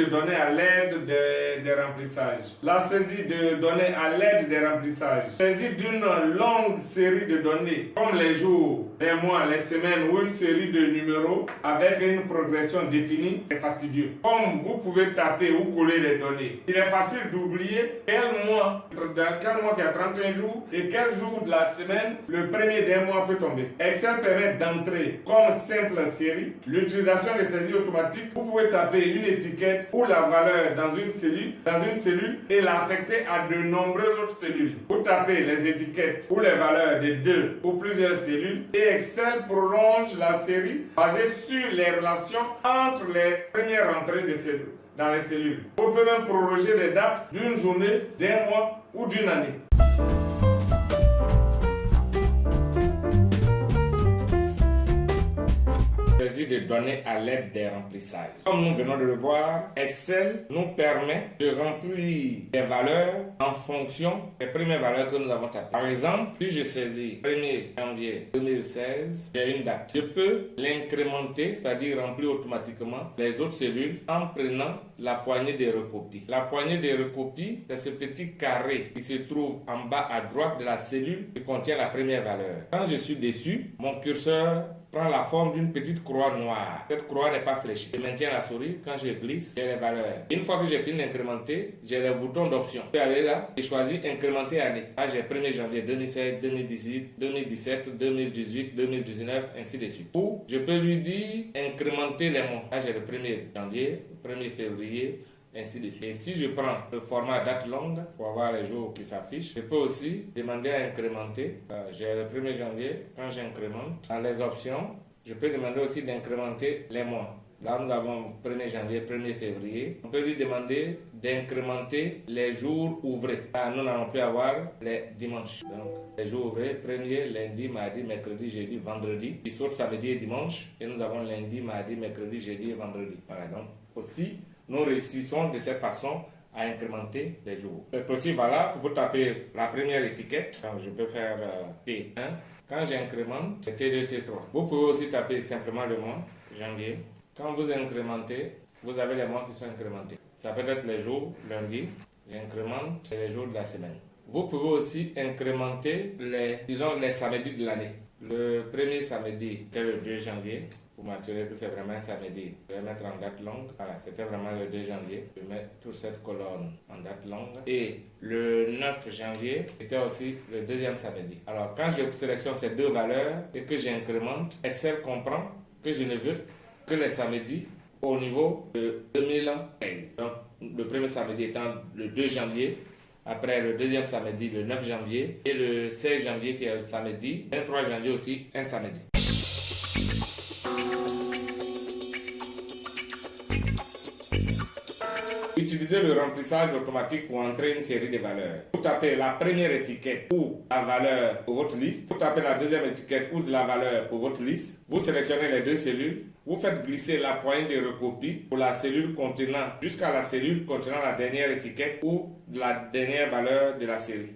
données à l'aide des remplissages. La saisie de données à l'aide des remplissages. Saisie d'une longue série de données, comme les jours, les mois, les semaines ou une série de numéros avec une progression définie, est fastidieux. Comme vous pouvez taper ou coller les données, il est facile d'oublier quel mois qui a 31 jours et quel jour de la semaine le premier d'un mois peut tomber. Excel permet d'entrer comme simple série l'utilisation des saisies automatiques. Vous pouvez taper une étiquette ou la valeur dans une cellule et l'affecter à de nombreuses autres cellules. Vous tapez les étiquettes ou les valeurs de deux ou plusieurs cellules et Excel prolonge la série basée sur les relations entre les premières entrées des cellules dans les cellules. Vous pouvez même prolonger les dates d'une journée, d'un mois ou d'une année. Saisie de données à l'aide des remplissages. Comme nous venons de le voir, Excel nous permet de remplir des valeurs en fonction des premières valeurs que nous avons tapées. Par exemple, si je saisis 1er janvier 2016, j'ai une date. Je peux l'incrémenter, c'est-à-dire remplir automatiquement les autres cellules en prenant la poignée des recopies. La poignée des recopies, c'est ce petit carré qui se trouve en bas à droite de la cellule qui contient la première valeur. Quand je suis dessus, mon curseur prend la forme d'une petite croix noire. Cette croix n'est pas fléchée. Je maintiens la souris. Quand je glisse, j'ai les valeurs. Une fois que j'ai fini d'incrémenter, j'ai le bouton d'option. Je peux aller là et choisir incrémenter année. Là, j'ai 1er janvier 2016, 2018, 2017, 2018, 2019, ainsi de suite. Ou je peux lui dire incrémenter les mois. Là, j'ai le 1er janvier, 1er février, ainsi de suite. Et si je prends le format date longue pour avoir les jours qui s'affichent, je peux aussi demander à incrémenter. J'ai le 1er janvier, quand j'incrémente, dans les options, je peux demander aussi d'incrémenter les mois. Là, nous avons 1er janvier, 1er février. On peut lui demander d'incrémenter les jours ouvrés. Là, nous n'allons plus avoir les dimanches. Donc, les jours ouvrés, 1er, lundi, mardi, mercredi, jeudi, vendredi. Ils sautent samedi et dimanche. Et nous avons lundi, mardi, mercredi, jeudi et vendredi. Voilà, donc aussi, nous réussissons de cette façon à incrémenter les jours. C'est aussi valable pour vous taper la première étiquette. Donc, je peux faire T1. Quand j'incrémente, c'est T2, T3. Vous pouvez aussi taper simplement le mois, janvier. Quand vous incrémentez, vous avez les mois qui sont incrémentés. Ça peut être les jours, lundi, j'incrémente les jours de la semaine. Vous pouvez aussi incrémenter les samedis de l'année. Le premier samedi, c'est le 2 janvier. Pour m'assurer que c'est vraiment un samedi, je vais mettre en date longue. Voilà, c'était vraiment le 2 janvier. Je mets toute cette colonne en date longue. Et le 9 janvier, c'était aussi le deuxième samedi. Alors, quand je sélectionne ces deux valeurs et que j'incrémente, Excel comprend que je ne veux que les samedis au niveau de 2016. Donc, le premier samedi étant le 2 janvier. Après le deuxième samedi, le 9 janvier. Et le 16 janvier qui est le samedi. 23 janvier aussi, un samedi. Utilisez le remplissage automatique pour entrer une série de valeurs. Vous tapez la première étiquette ou la valeur pour votre liste. Vous tapez la deuxième étiquette ou de la valeur pour votre liste. Vous sélectionnez les deux cellules. Vous faites glisser la poignée de recopie pour la cellule contenant jusqu'à la cellule contenant la dernière étiquette ou la dernière valeur de la série.